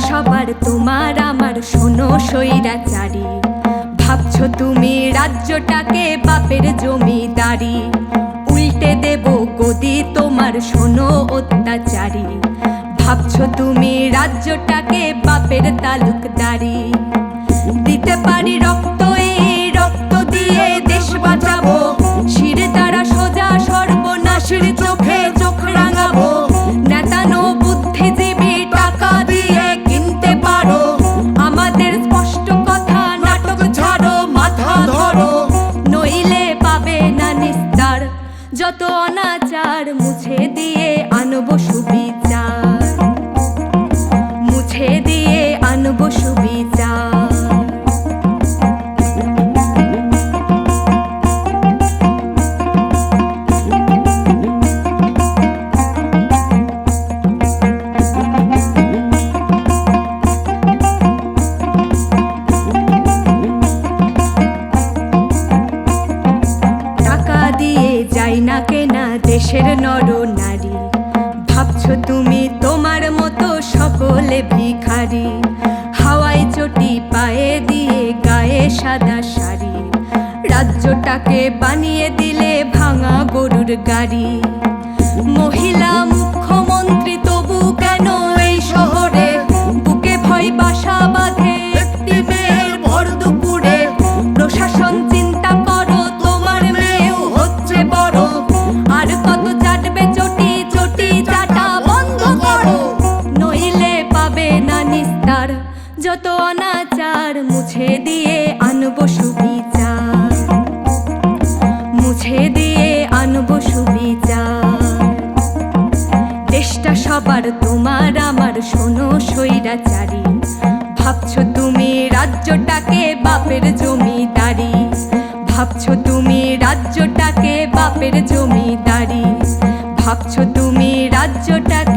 সবার তোমার আমার শোনো স্বৈরাচারী, ভাবছো তুমি রাজ্যটাকে বাপের জমিদারি, উল্টে দেব গদি তোমার শোনো অত্যাচারী, ভাবছো তুমি রাজ্যটাকে বাপের তালুকদারি। দিতে পারি রক্ত, এই রক্ত দিয়ে দেশ বাঁচাবো, শির দ্বারা সোজা সর্বনাশের চোখে চোখ রাঙাবো। নেতানো বুদ্ধিজীবী টাকা দিয়ে কিনতে পারো আমাদের স্পষ্ট কথা, নাটক ছাড়ো মাথা ধরো, নইলে পাবে না নিস্তার। যত অনাচার মুছে দিয়ে আনবো সুবিচার, মুছে দিয়ে আনবো সুবিচার। যাই না কেনা দেশের নর নারী, ভাবছো তুমি তোমার মতো সকলে ভিখারি, হাওয়ায় চটি পায়ে দিয়ে গায়ে সাদা শাড়ি, রাজ্যটাকে বানিয়ে দিলে ভাঙা গরুর গাড়ি। মহিলা মুখ্যমন্ত্রী তবু কেন এই শহরে বুকে ভয় বাসা বাঁধে একটি মেয়ের ভর দুপুরে। প্রশাসন চিন্তা করো তোমার মেয়েও হচ্ছে বড়, আর কত চাটবে চটি, চটি চাটা বন্ধ করো, নইলে পাবে না নিস্তার। যত অনাচার মুছে দিয়ে আনবো সুবিচার, মুছে দিয়ে আনবো সুবিচার। দেশটা সবার তোমার আমার শোনো স্বৈরাচারী, ভাবছো তুমি রাজ্যটাকে বাপের জমিদারি, ভাবছো তুমি রাজ্যটাকে বাপের জমিদারি, ভাবছো তুমি রাজ্যটাকে